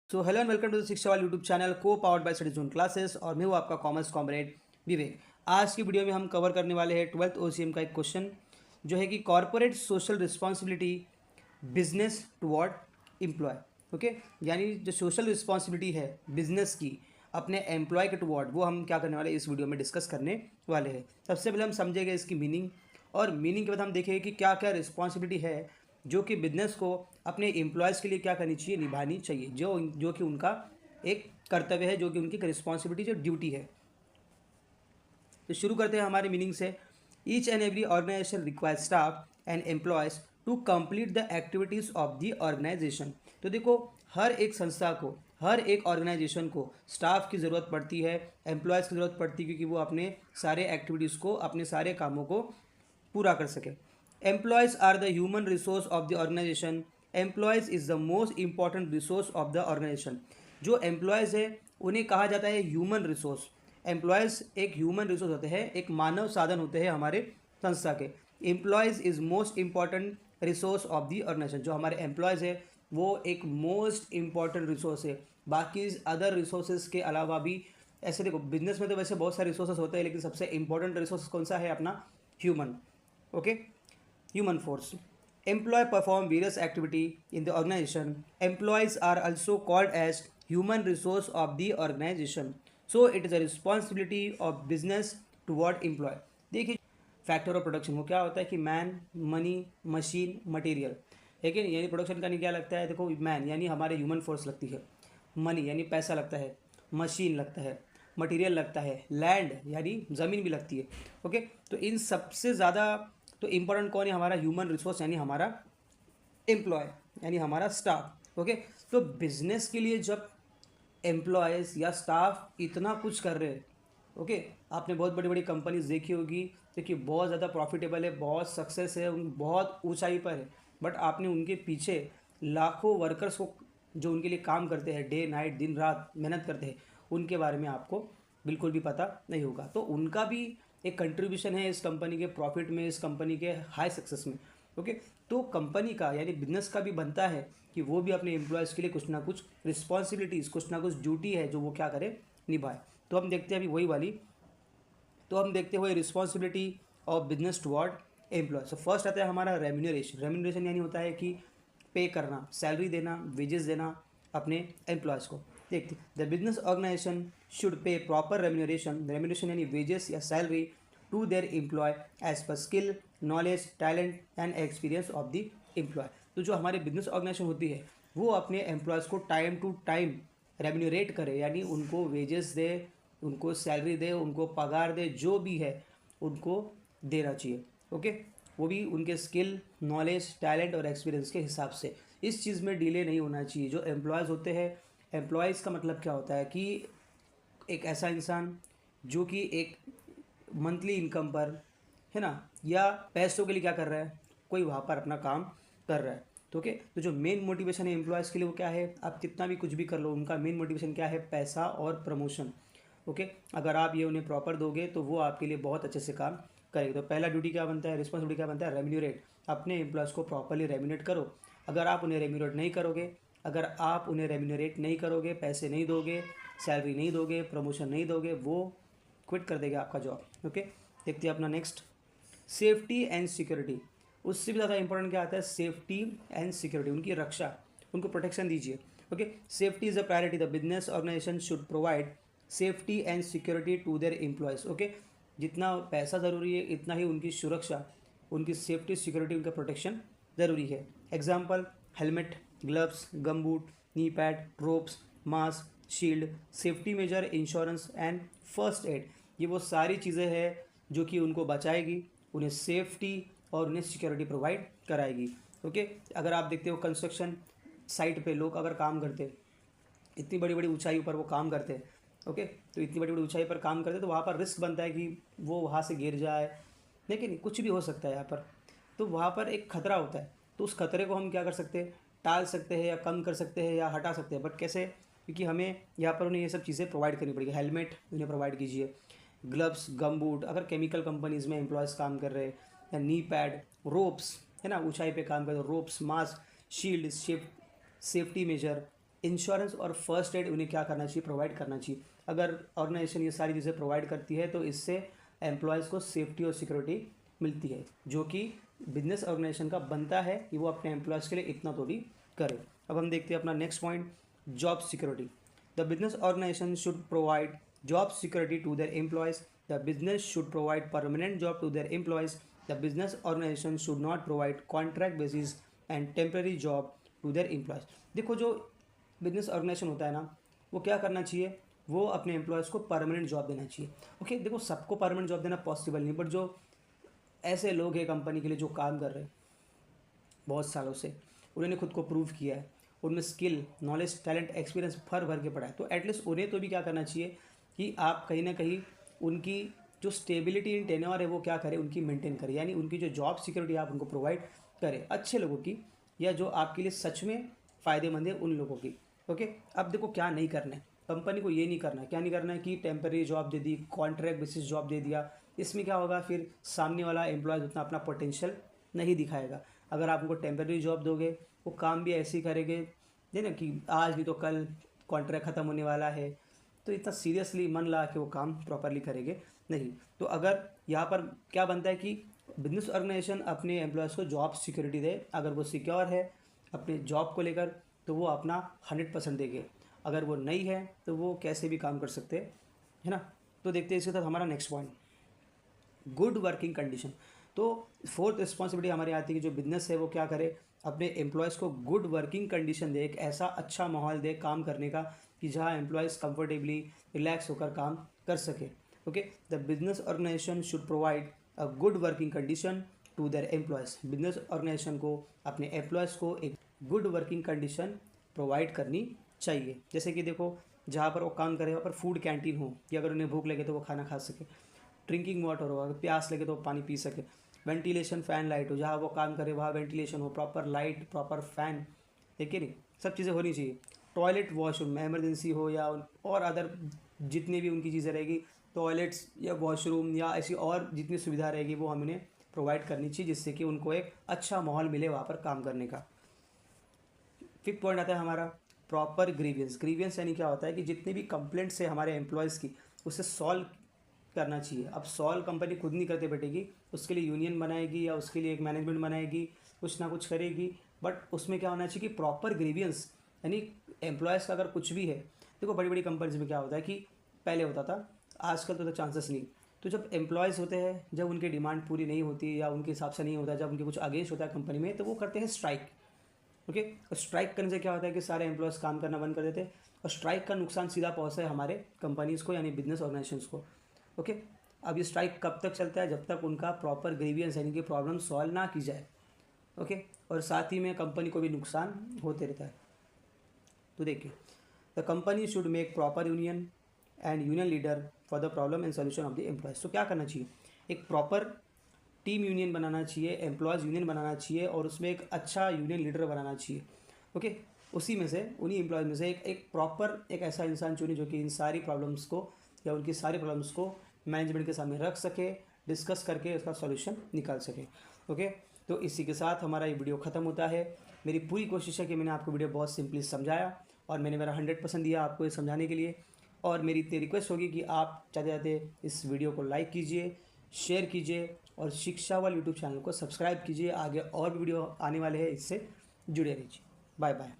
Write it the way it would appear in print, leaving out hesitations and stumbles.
So hello and welcome to the Shiksha वाल YouTube channel को powered by study zone classes और मैं हूँ आपका कॉमर्स कॉमरेड विवेक। आज की वीडियो में हम कवर करने वाले हैं 12th OCM का एक क्वेश्चन जो है कि corporate social responsibility business toward employ. Okay, यानी जो सोशल रिस्पॉन्सिबिलिटी है बिजनेस की अपने एम्प्लॉय के टुवर्ड, वो हम क्या करने वाले इस वीडियो में डिस्कस करने वाले हैं। सबसे पहले हम समझेंगे इसकी मीनिंग, और मीनिंग के बाद हम देखेंगे कि क्या क्या रिस्पॉन्सिबिलिटी है जो कि बिजनेस को अपने एम्प्लॉयज़ के लिए क्या करनी चाहिए, निभानी चाहिए, जो कि उनका एक कर्तव्य है, जो कि उनकी रिस्पॉन्सिबिलिटी, जो ड्यूटी है। तो शुरू करते हैं हमारे मीनिंग से। Each and every organization require staff and employees to complete the activities of the organization. तो देखो, हर एक संस्था को, हर एक ऑर्गेनाइजेशन को स्टाफ की ज़रूरत पड़ती है, एम्प्लॉयज़ की ज़रूरत पड़ती है, क्योंकि वो अपने सारे एक्टिविटीज़ को, अपने सारे कामों को पूरा कर सके। Employees are the human resource of the organization. Employees is the most important resource of the organization. जो एम्प्लॉयज़ है उन्हें कहा जाता है ह्यूमन रिसोर्स। एम्प्लॉयज़ एक ह्यूमन रिसोर्स होते हैं, एक मानव साधन होते हैं हमारे संस्था के। Employees is most important resource of the organization. जो हमारे एम्प्लॉयज़ है वो एक मोस्ट इंपॉर्टेंट रिसोर्स है। बाकी अदर रिसोर्सेज के अलावा भी ऐसे देखो, बिजनेस में तो वैसे बहुत सारे रिसोर्सेज होते हैं, लेकिन सबसे इंपॉर्टेंट रिसोर्स कौन सा है? अपना human. Okay, human force. Employee perform various activity in the organization. Employees are also called as human resource of the organization. So it is a responsibility of business toward employee. देखिए, factor of production वो क्या होता है कि man, money, machine, material है कि नहीं। यानी प्रोडक्शन का नहीं क्या लगता है? देखो, मैन यानी हमारे ह्यूमन फोर्स लगती है, मनी यानी पैसा लगता है, मशीन लगता है, मटेरियल लगता है, लैंड यानी ज़मीन भी लगती है। ओके, तो इन सबसे ज़्यादा तो इम्पोर्टेंट कौन है? हमारा ह्यूमन रिसोर्स यानी हमारा एम्प्लॉय, यानी हमारा स्टाफ। ओके, तो बिजनेस के लिए जब एम्प्लॉयज़ या स्टाफ इतना कुछ कर रहे हैं, ओके, आपने बहुत बड़ी बड़ी कंपनीज देखी होगी जो कि बहुत ज़्यादा प्रॉफिटेबल है, बहुत सक्सेस है, उन बहुत ऊंचाई पर है, बट आपने उनके पीछे लाखों वर्कर्स को जो उनके लिए काम करते हैं, डे नाइट दिन रात मेहनत करते हैं, उनके बारे में आपको बिल्कुल भी पता नहीं होगा। तो उनका भी एक कंट्रीब्यूशन है इस कंपनी के प्रॉफिट में, इस कंपनी के हाई सक्सेस में। ओके, तो कंपनी का यानी बिजनेस का भी बनता है कि वो भी अपने एम्प्लॉयज़ के लिए कुछ ना कुछ रिस्पॉन्सिबिलिटीज़, कुछ ना कुछ ड्यूटी है जो वो क्या करे, निभाए। तो हम देखते हैं अभी वही वाली। तो हम देखते हुए responsibility of business toward employ. So first आता है हमारा रेम्यूनरेशन। रेम्यूनरेशन यानी होता है कि पे करना, सैलरी देना, वेजेस देना अपने एम्प्लॉयज़ को। देखते, the business organization should pay proper remuneration. Remuneration यानी वेजेस या salary to their employ as per skill, knowledge, talent and experience of the employ. तो जो हमारी बिजनेस ऑर्गेनाइजेशन होती है वो अपने एम्प्लॉयज़ को टाइम टू टाइम रेम्यूनरेट करे, यानी उनको वेजेस दे, उनको सैलरी दे, उनको पगार दे, जो भी है उनको देना चाहिए। ओके, वो भी उनके स्किल, नॉलेज, टैलेंट और एक्सपीरियंस के हिसाब से। इस चीज़ में डिले नहीं होना चाहिए। जो एम्प्लॉयज़ होते हैं, एम्प्लॉयज़ का मतलब क्या होता है कि एक ऐसा इंसान जो कि एक मंथली इनकम पर है ना, या पैसों के लिए क्या कर रहा है, कोई वहाँ पर अपना काम कर रहा है। तो ओके, तो जो मेन मोटिवेशन है एम्प्लॉयज़ के लिए वो क्या है? आप कितना भी कुछ भी कर लो, उनका मेन मोटिवेशन क्या है? पैसा और प्रमोशन। ओके, अगर आप ये उन्हें प्रॉपर दोगे तो वो आपके लिए बहुत अच्छे से काम करेंगे। तो पहला ड्यूटी क्या बनता है, रिस्पॉन्सिबिलिटी क्या बनता है? रेम्यूनरेट। अपने एम्प्लॉयज़ को प्रॉपरली रेम्यूनरेट करो। अगर आप उन्हें रेम्यूनरेट नहीं करोगे, अगर आप उन्हें रेम्यूनरेट नहीं करोगे, पैसे नहीं दोगे, सैलरी नहीं दोगे, प्रमोशन नहीं दोगे, वो क्विट कर देगा आपका जॉब। ओके, देखते हैं अपना नेक्स्ट, सेफ्टी एंड सिक्योरिटी। उससे भी ज़्यादा इंपॉर्टेंट क्या आता है? सेफ्टी एंड सिक्योरिटी, उनकी रक्षा, उनको प्रोटेक्शन दीजिए। Okay, safety is a priority. The business organization should provide safety and security to their employees. Okay, जितना पैसा ज़रूरी है इतना ही उनकी सुरक्षा, उनकी सेफ्टी, सिक्योरिटी, उनका प्रोटेक्शन ज़रूरी है। Example, helmet, gloves, gum boot, knee pad, ropes, mask, shield, safety measure, insurance and first aid. ये वो सारी चीज़ें हैं जो कि उनको बचाएगी, उन्हें सेफ्टी और उन्हें सिक्योरिटी प्रोवाइड कराएगी। ओके, अगर आप देखते हो कंस्ट्रक्शन साइट पे लोग अगर काम करते हैं, इतनी बड़ी बड़ी ऊंचाई पर वो काम करते हैं, ओके, तो इतनी बड़ी बड़ी ऊंचाई पर काम करते हैं तो वहाँ पर रिस्क बनता है कि वो वहाँ से गिर जाए, लेकिन कुछ भी हो सकता है यहाँ पर। तो वहाँ पर एक खतरा होता है, तो उस खतरे को हम क्या कर सकते हैं? टाल सकते हैं या कम कर सकते हैं या हटा सकते हैं, बट कैसे? क्योंकि हमें यहाँ पर उन्हें ये सब चीज़ें प्रोवाइड करनी पड़ेगी। हेलमेट उन्हें प्रोवाइड कीजिए, ग्लव्स, गम बूट अगर केमिकल कंपनीज़ में एम्प्लॉयज़ काम कर रहे हैं, या नी पैड, रोप्स है ना, ऊंचाई पे काम कर रहे, ropes, mask, shield, safety measure, insurance और फर्स्ट एड उन्हें क्या करना चाहिए, प्रोवाइड करना चाहिए। अगर ऑर्गेनाइजेशन ये सारी चीज़ें प्रोवाइड करती है तो इससे एम्प्लॉयज़ को सेफ्टी और सिक्योरिटी मिलती है, जो कि बिजनेस ऑर्गेनाइजेशन का बनता है कि वो अपने एम्प्लॉयज़ के लिए इतना तो भी करे। अब हम देखते हैं अपना next point, job security. The business organization should provide job security to their employees. The business should provide permanent job to their employees. The business organization should not provide contract basis and temporary job to their employees. देखो, जो business organisation होता है ना, वो क्या करना चाहिए, वो अपने एम्प्लॉयज़ को परमानेंट जॉब देना चाहिए। ओके, देखो सबको परमानेंट जॉब देना पॉसिबल नहीं, बट जो ऐसे लोग हैं कंपनी के लिए जो काम कर रहे हैं बहुत सालों से, उन्होंने खुद को प्रूव किया है, उनमें स्किल, नॉलेज, टैलेंट, एक्सपीरियंस भर भर के पड़ा है, तो एटलीस्ट उन्हें तो भी क्या करना चाहिए कि आप कहीं ना कहीं उनकी जो स्टेबिलिटी इन टेन्योर है वो क्या करें, उनकी मेंटेन करें, यानी उनकी जो जॉब सिक्योरिटी आप उनको प्रोवाइड करें अच्छे लोगों की, या जो आपके लिए सच में फ़ायदेमंद है उन लोगों की। ओके, अब देखो क्या नहीं करना है कंपनी को, ये नहीं करना है, क्या नहीं करना है कि टेम्परेरी जॉब दे दी, कॉन्ट्रैक्ट बेसिस जॉब दे दिया। इसमें क्या होगा, फिर सामने वाला एम्प्लॉयज़ उतना अपना पोटेंशियल नहीं दिखाएगा। अगर आप उनको टेम्परेरी जॉब दोगे, वो काम भी ऐसे ही करेंगे है ना कि आज नहीं तो कल कॉन्ट्रैक्ट ख़त्म होने वाला है, तो इतना सीरियसली मन लगा के वो काम प्रॉपरली करेंगे नहीं। तो अगर यहाँ पर क्या बनता है कि बिजनेस ऑर्गेनाइजेशन अपने एम्प्लॉयज़ को जॉब सिक्योरिटी दे, अगर वो सिक्योर है अपने जॉब को लेकर तो वो अपना 100% देंगे, अगर वो नहीं है तो वो कैसे भी काम कर सकते हैं, है ना। तो देखते हैं इसके साथ हमारा next point, good working condition. तो फोर्थ रिस्पॉन्सिबिलिटी हमारी आती है कि जो बिजनेस है वो क्या करे, अपने एम्प्लॉयज़ को गुड वर्किंग कंडीशन दे, एक ऐसा अच्छा माहौल दे काम करने का कि जहाँ एम्प्लॉयज़ कंफर्टेबली रिलैक्स होकर काम कर सके। Okay, the business organization should provide a good working condition to their employees. Business organization को अपने एम्प्लॉयज़ को एक गुड वर्किंग कंडीशन प्रोवाइड करनी चाहिए। जैसे कि देखो, जहाँ पर वो काम करे वहाँ पर फूड कैंटीन हो कि अगर उन्हें भूख लगे तो वो खाना खा सके, ड्रिंकिंग वाटर हो, अगर प्यास लगे तो पानी पी सके, वेंटिलेशन फ़ैन लाइट हो, जहाँ वो काम करे वहाँ वेंटिलेशन हो, प्रॉपर लाइट प्रॉपर फ़ैन, ठीक है नहीं, सब चीज़ें होनी चाहिए। टॉयलेट वॉशरूम में एमरजेंसी हो या और अदर जितनी भी उनकी चीज़ें रहेगी, टॉयलेट्स या वॉशरूम या ऐसी और जितनी सुविधा रहेगी वो हम उन्हें प्रोवाइड करनी चाहिए, जिससे कि उनको एक अच्छा माहौल मिले वहाँ पर काम करने का। फिफ्थ पॉइंट आता है हमारा प्रॉपर ग्रीवियंस। ग्रीवियंस यानी क्या होता है कि जितनी भी कंप्लेंट्स है हमारे एम्प्लॉयज़ की, उसे सॉल्व करना चाहिए। अब सॉल्व कंपनी खुद नहीं करते बैठेगी, उसके लिए यूनियन बनाएगी या उसके लिए एक मैनेजमेंट बनाएगी, कुछ ना कुछ करेगी, बट उसमें क्या होना चाहिए कि प्रॉपर ग्रीवियंस, यानी एम्प्लॉयज़ का अगर कुछ भी है, देखो बड़ी बड़ी कंपनीज में क्या होता है कि पहले होता था, आजकल तो चांसेस नहीं, तो जब एम्प्लॉयज़ होते हैं, जब उनकी डिमांड पूरी नहीं होती या उनके हिसाब से नहीं होता, जब उनके कुछ अगेंस्ट होता है कंपनी में, तो वो करते हैं स्ट्राइक। ओके, और स्ट्राइक करने से क्या होता है कि सारे एम्प्लॉयज़ काम करना बंद कर देते हैं, और स्ट्राइक का नुकसान सीधा पहुँचता है हमारे कंपनीज़ को, यानी बिजनेस ऑर्गेनाइजेशंस को। ओके, अब ये स्ट्राइक कब तक चलता है, जब तक उनका प्रॉपर ग्रीवियंस यानी कि प्रॉब्लम सॉल्व ना की जाए। ओके, और साथ ही में कंपनी को भी नुकसान होते रहता है। तो देखिए, the company should make proper union and union leader for the problem and solution of the employees. तो क्या करना चाहिए, एक प्रॉपर टीम यूनियन बनाना चाहिए, एम्प्लॉयज़ यूनियन बनाना चाहिए, और उसमें एक अच्छा यूनियन लीडर बनाना चाहिए। ओके, उसी में से, उन्हीं एम्प्लॉयज़ में से एक प्रॉपर एक ऐसा इंसान चुने जो कि इन सारी प्रॉब्लम्स को या उनकी सारी प्रॉब्लम्स को मैनेजमेंट के सामने रख सके, डिस्कस करके उसका सॉल्यूशन निकाल सके। ओके, तो इसी के साथ हमारा ये वीडियो ख़त्म होता है। मेरी पूरी कोशिश है कि मैंने आपको वीडियो बहुत सिंपली समझाया, और मैंने मेरा 100% दिया आपको ये समझाने के लिए, और मेरी इतनी रिक्वेस्ट होगी कि आप चाहते चाहते इस वीडियो को लाइक कीजिए, शेयर कीजिए, और शिक्षा वाला यूट्यूब चैनल को सब्सक्राइब कीजिए। आगे और भी वीडियो आने वाले हैं, इससे जुड़े रहिए। Bye bye.